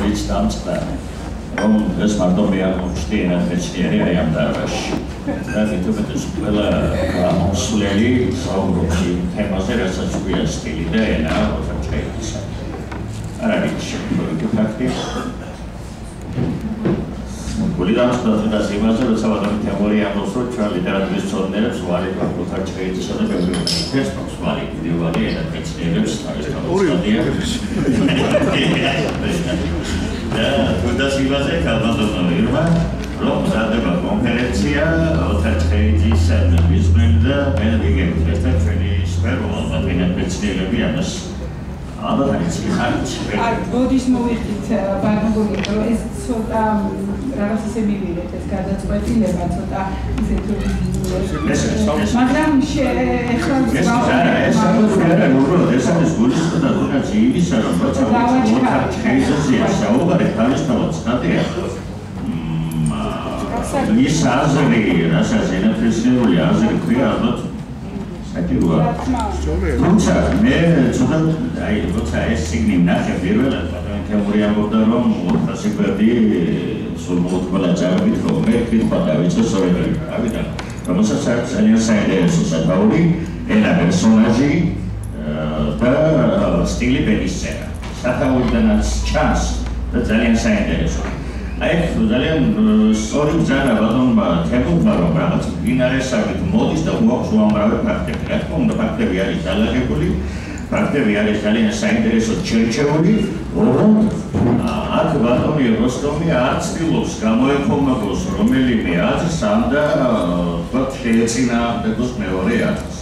რომელიც დამწყდა რომ ეს მარტო მე არ მოხდი ენათმეცნიერი აი ამ დარბაზში. და თვითონაც ყველა გამოსვლელი საუბრობს იმ თემაზე, რასაც ქვია სტილი და ენა ოთარ ჩხეიძისა. არ არის შემდგომი ფაქტი. გულიდამწყდას იმაზე, როცა ვადამი თეორია ამბობს, რომ ჩვენ ლიტერატურის მცოდნეებს ვარი ოთარ ჩხეიძისა და ბევრი თესტს ვარი ვიდეოვანი ენათმეცნიერებს არის გამოსვლადია. და იმაზე ქალბატონო ირმა რომ მზადდება კონფერენცია ოთარ ჩხეიძის მიზნები და მე ვიგებთ ეს ჩვენი სფერო ალბათ ენათმეცნიერები ამას ალბათ არის ხარჯი. ბოდის მოვიხდით ბარნაგული რომ ეს ცოტა რაღაც ისე მივიღეთ ეს გადაწყვეტილება ცოტა ისეთ მაგრამ ეს არის გულისხმობა თუნდაც იმისა რომ ოთარ ჩხეიძეზეა საუბარი თავისთავად ცხადია ის აზრი რასაც ენათმეცნიერული აზრი ქვია ალბათ საჭიროა თუმცა მე ცოტა აი როცა ეს სიგნი ნახე პირველად თემური ამბობდა რომ ოთარსიკვერდი სულ მოთხოვნა წავით რომ მე თქვა დავიწყო სწორედ ავიდა რომელსაც არის ძალიან საინტერესო საკაური ენა პერსონაჟი და სტილი ბედისწერა საკაურიდანაც ჩანს და ძალიან საინტერესო აი ძალიან სწორი ბრძანა ბატონმა თემურმა რომ რაღაც ბინარესავით მოდის და გვაქვს უამრავი ფაქტები რა თქმა უნდა ფაქტები არის დალაგებული ფაქტები არის ძალიან საინტერესო ჩერჩეული რომ აქ ბატონი როსტომი არ ცდილობს გამოეფორმაგოს რომელიმე აზრს ამ და თქვათ შეეწინააღმდეგოს მეორე აზრს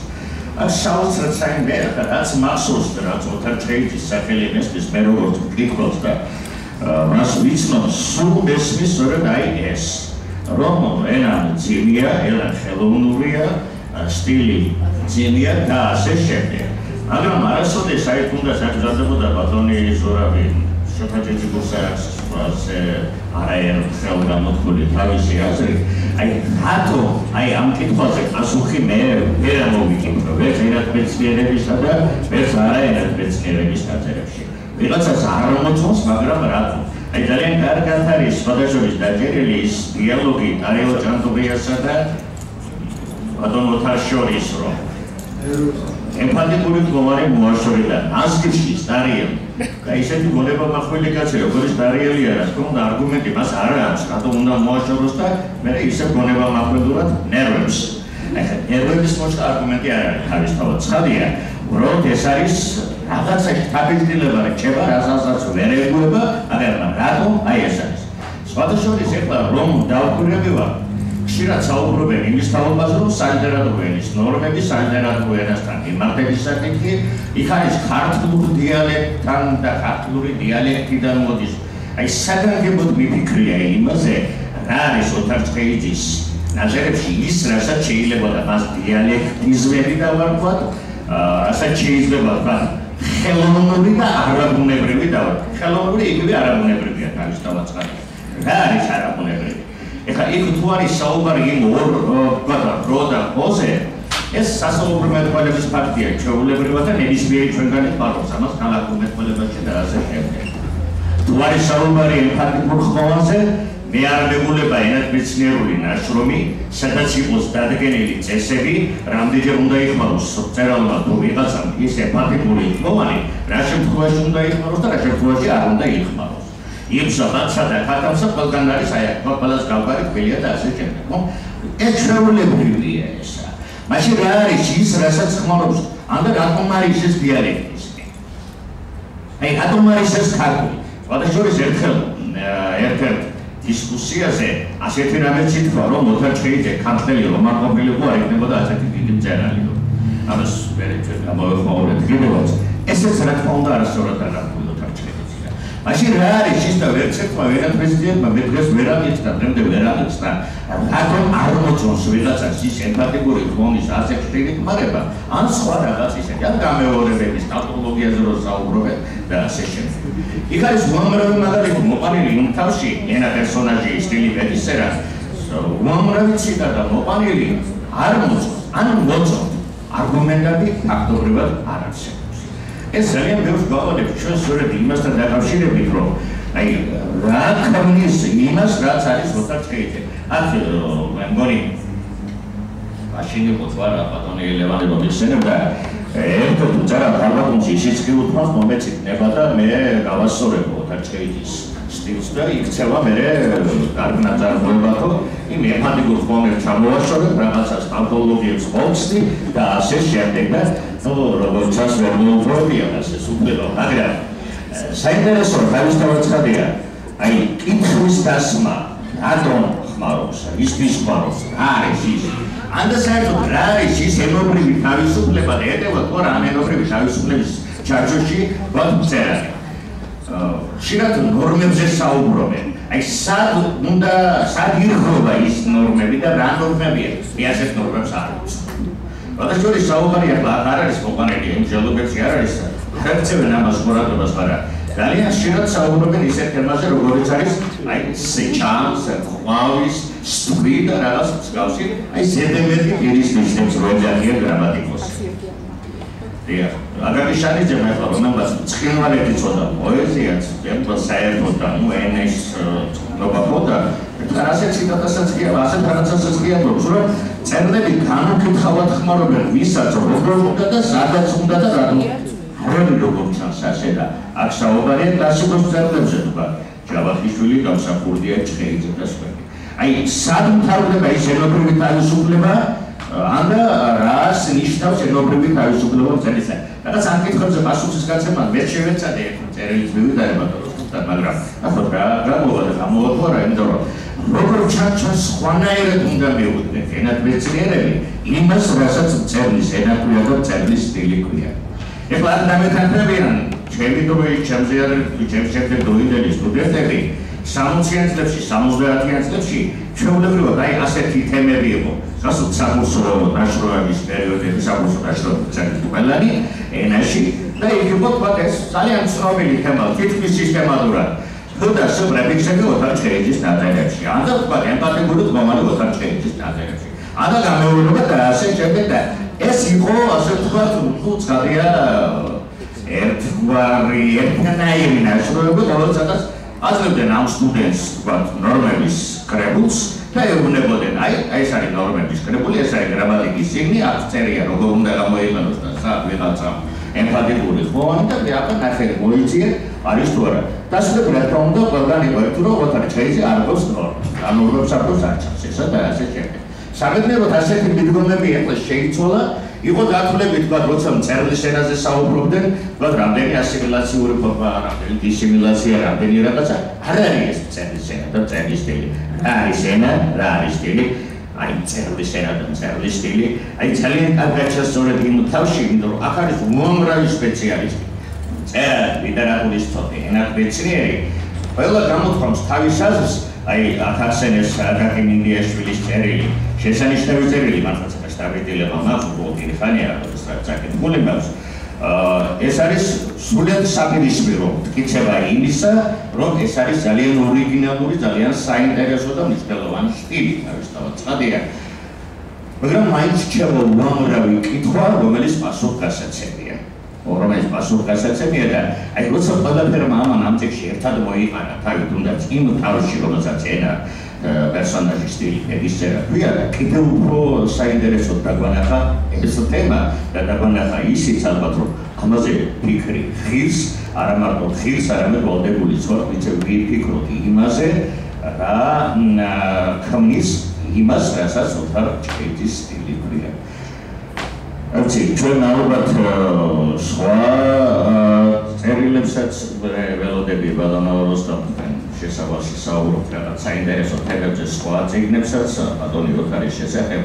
აქ საოცრად საინტერესო რაც მახსოვს რაც ოთარ ჩხეიძის სახელი მესმის მე როგორც ვკითხავს და მას ვიცნობს სულ მესმის სწორედ აი ეს რომ ენა ძიმია ენა ხელოვნურია სტილი ძიმია და ასე შემდეგ მაგრამ არასოდეს აი თუნდაც აქ მზადდებოდა ბატონი ზურავი შოთაჭეჭი გუსარაკს არაერთხელ გამოთქმული თავისი აზრი აი რატო აი ამ კითხვაზე პასუხი მე ვერ ამოვიკითხო ვერც ენათმეცნიერებისა და ვერც არაენათმეცნიერების გაწერებში ვიღაცას არ მოწონს მაგრამ რატო აი ძალიან კარგად არის სხვადასხვის დაჭერილი ის დიალოგი ტარიო ჭანტურიასა და ბატონ ოთარ შორის რომ ემპათიკური მდგომარი მოაშორდა ნაზგიშის დარიელი და ისეთი გონება მახვილი კაცი როგორც დარიელი არა თქო უნდა არგუმენტი მას არ აქვს რატომ უნდა მოაშოროს და მე ისე გონება მახვილურად ნერვებს ახლა ნერვების მოშლა არგუმენტი არ არის თავისთავად ცხადია რომ ეს არის რაღაცა შთაბეჭდილება რჩება რასაც ვერ ეგუება მაგრამ რატომ აი ეს არის სხვადასხვის ეხლა რომ დავკვირვებივარ ხშირად საუბრობენ იმის თაობაზე, რომ სალიტერატურო ენის ნორმები, სალიტერატურო ენასთან მიმართების საკითხი, იქ არის ქართული დიალექტთან და ქართული დიალექტიდან მოდის. აი საგანგებოდ მიფიქრია იმაზე, რა არის ოთარ ჩხეიძის ნაზერებში ის, რასაც შეიძლება და მას დიალექტიზმები დავარქვათ, რასაც შეიძლება თქვა ხელოვნური და არაბუნებრივი დავარქვათ. ხელოვნური იგივე არაბუნებრივია თავისთავად ცხადია. რა არის არაბუნებრივი? ეხლა იქ თუ არის საუბარი იმ ორ პრო და პოზე ეს სასაუბრო მეტყველების ფაქტია ჩვეულებრივად და ნებისმიერი ჩვენგანი ხარობს ამას ქალაქურ მეტყველებაში და ასე შემდეგ თუ არის საუბარი ემფათიკურ ხმოვანზე მე არ მეგულება ენათმეცნიერული ნაშრომი სადაც იყოს დადგენილი წესები რამდენჯერ უნდა იხმაროს მწერალმა თუ ვიღაცამ ის ემფათიკური ხმოვანი რა შემთხვევაში უნდა იხმაროს და რა შემთხვევაში არ უნდა იხმაროს იბსაბაცა და ხათამსა ყველგან არის აი ყველას გავგარი თბილია და ასე შემდეგ. ეს ჩვეულებრივია ესა. მაშინ რა არის ის, რასაც ხმარობს? ანდა რატომ არის ეს დიალექტიზმი? აი რატომ არის ეს ქართული? სხვადასხვის ერთ-ერთ დისკუსიაზე ასეთი რამეც ითქვა, რომ ოთარ ჩხეიძე ქართველი რომან ყოფილიყო არ იქნებოდა ასეთი დიდი მწერალი. ამას ვერ ჩვენ გამოვეხმაურეთ კიდევაც. ესეც რა თქმა უნდა არასწორად არაფერი. მაშინ რა არის ის და ვერც ერთმა ვერაფრისდიებმა მე დღეს ვერ ამიწყდა დღემდე ვერ ამიწყდა რატომ არ მოწონს ვიღაცას ის ემპათიკური ხმოვნის ასე ხშირი ხმარება ან სხვა რაღაც ისეთი ან გამეორებების ტაუტოლოგიაზე რო საუბრობენ და ასე შემდეგ იქ არის უამრავი მაგალითი მოყანილი იმ თავში ენა პერსონაჟი სტილი ბედისწერა უამრავი ციტატა მოყანილი არ მოწონს ან მოწონს არგუმენტები ფაქტობრივად არ არსებობს ეს ძალიან ბევრს გავაკეთებ ჩვენ სწორედ იმასთან დაკავშირებით რომ აი ქმნის იმას, რაც არის ოთარ ჩხეიძე. აქ მე მგონი მაშინ იყო ზვარა ბატონი ლევანებო მიხსენებდა ერთ ძარა ალბომში ისიც კი უთმავს მომეციტნება და მე გავასწორებ ოთარ ჩხეიძის სტილს და იქცევა მე გარგნაძარბოებათო იმ ეფანტიკურ ფონებს ჩამოვაშორებ რაღაცას ანთოლოგიებს ყოფსდი და ასე შემდეგ და როგორც ჩანს ვერ მოუპოვებია ასე სუფლება მაგრამ საინტერესო თავისთავად ხადია აი კითხვის დასმა რატომ ხმარობს ისთვის ხმარობს რა არის ის ანდა საერთოდ რა არის ის ენობრივი თავისუფლება და ეტევა თუ რა ენობრივი თავისუფლების ჩარჩოში ვაწერა ხშირად ნორმებზე საუბრობენ აი სად ირღვევა ის ნორმები და რა ნორმებია მე ასეთ ნორმებს არ ვიცი როდესაც საუბარია არ არის კომპანიები ემჯელობებში არ არის ხერხებენ ამას ყურადღებას მაგრამ ძალიან ხშირად საუბრობენ ისეთ თემაზე როგორიც არის აი სეჩანს ყვავის სტური და რაღაც მსგავსი აი ზედმეტი პირის ნიშნებს როეძახიან გრამატიკოსი აგარიშანიძე მე ხო რომელსაც ცხინვალეთი წოდა პოეზიაც თემპლ საერთოდ და ნუ ენეს ნობახოდა ასე ციტატასაც კი ასე თანაცასაც კი ამბობს რომ წერლები განუკითხავად ხმარობენ ვისაც როგორ უნდა და სადაც უნდა და რატომ როდი როგორ ჩანს ასე და აქ საუბარია კლასიკოს წერლებზე თქვა ჯავახიშვილი გამსახურდია ჩხეიძე და სხვები აი სად მთავრდება ის ენობრივი თავისუფლება ანდა რას ნიშნავს ენობრივი თავისუფლება წერილზე რაღაც ანკეტებზე პასუხის გაცემა მე შევეცადე ერთ წერილის მივიდარება მაგრამ ახლა რა გამოვა რა იმიტომ რომ როგორ ჩანს სხვანაირად უნდა მივუდგეთ ენათმეცნიერები იმას რასაც წერლის ენაქვია და წერლის სტილი ქვია ეხლა დამეთანხმებიან ჩემი ჩემზე ჩემს შემდეგ დოინდელი სტუდენტები 60-იან წლებში 70-იან წლებში ჩვეულებრივად აი ასეთი თემები იყო გასულ სამუსრო დაშროების პერიოდები სამუსრო დაშროების ყველანი ენაში და იქ იყო თქვა ეს ძალიან ცნობილი თემა თითქმის სისტემატურად და სუპრაფიქსები ოთარ ჩხეიძის ნაწერებში ანდა თქვა ემპათიკური თქმული ოთარ ჩხეიძის ნაწერებში ანდა გამეორება და ასე შემდეგ და ეს იყო ასე თქვა თუ ცხადია ერთნაირი ნაშრომები რომელსაც აძლევდნენ ამ სტუდენტს თქვა ნორმების კრებულს და ეუბნებოდნენ აი ეს არის ნორმების კრებული ეს არის გრამატიკის სიგნი აქ წერია როგორ უნდა გამოიყენოს და სად ვიღაცა ემპათიკური ხოვანი და აკა ნახევარი მოიწია არის თუ არა დასწრებ რა თქმა უნდა ყველგან იყო თუ რომ ოთარ ჩხეიძე არ გვაქვს ნორმას ნორმებს აქვს არ ჩანს ესა და ასე შემდეგ სამეცნიეროდ ასეთი მიდგომები ეხლა შეიცვალა იყო დათვლები თქვა როცა წერლის ენაზე საუბრობდნენ თქვა რამდენი ასიმილაციური ფორმა რამდენი დისიმილაცია რამდენი რაღაცა არ არის ეს წერლის ენა და წერლის სტილი რა არის ენა რა არის სტილი აი წერლის ენა და წერლის სტილი აი ძალიან კარგად ჩასწორეთ იმ თავში იმიტომ რომ ახ არის უამრავი სპეციალისტი წერა ლიტერატურის ცოდნე ენათმეცნიერი ყველა გამოთქვამს თავის აზრს აი ახასენეს გაკიმინდიაშვილის წერილი შესანიშნავი წერილი მართლაც სტაბილიზება მაქვს უყურე ხანია წარმოთქმული მაქვს ეს არის სრულად საპირისპირო მტკიცება იმისა რომ ეს არის ძალიან ორიგინალური ძალიან საინტერესო და მნიშვნელოვანი სტილი თავისთავად ცხადია მაგრამ მაინც რჩება უამრავი კითხვა რომელიც პასუხგასაცემია რომელიც პასუხგასაცემია და აი როცა ყველაფერმა ამან ამ წიგნში ერთად მოიყარა თავი თუნდაც იმ თავში რომელსაც ენა პერსონაჟის სტილი ეგისწერა ქვია და კიდევ უფრო საინტერესოდ დაგვანახა ეს თემა და დაგვანახა ისიც ალბათ რომ ამაზე ფიქრი ხილს არა მარტო ხილს არამედ ვალდებული ცხოვრ ვიცე ვიფიქროთ იმაზე რა ქმნის იმას რასაც ოთარ ჩხეიძის სტილი ქვია έτσι ჩვენ ალბათ სხვა წერილებსაც ველოდები ბატონო როსტომთან შესავალში საუბრობთ რაღაც საინტერესო თემებზე სხვა წიგნებსაც ბატონი ოთარის შესახებ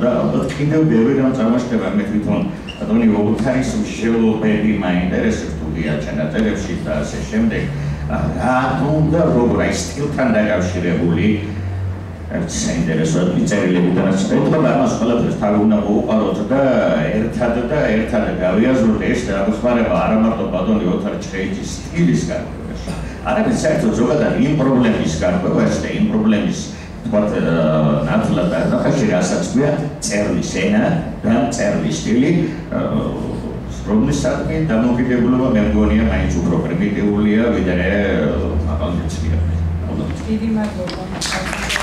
და ალბათ კიდევ ბევრი რამ წარმოშდება მე თვითონ ბატონი ოთარის შვილები მაინტერესებს თუღია ჩანაწერებში და ასე შემდეგ რატომ და როგორ აი სტილთან დაკავშირებული საინტერესო წერილებიდანაც ეთქვა ამას ყველაფერს თავი უნდა მოუყაროთ და ერთად გავიაზროთ ეს დაგვეხმარება არა მარტო ბატონი ოთარ ჩხეიძის სტილის გარკვევაში არამედ საერთოდ ზოგადად იმ პრობლემის გარკვევაში და იმ პრობლემის თქვა ნათლად დახაში რასაც ქვია წერლის ენა და წერლის სტილი რომლის საკმე დამოკიდებულება მე მგონია მაინც უფრო პრიმიტიულია ვიდრე აბალდეცია დიდი მადლობა.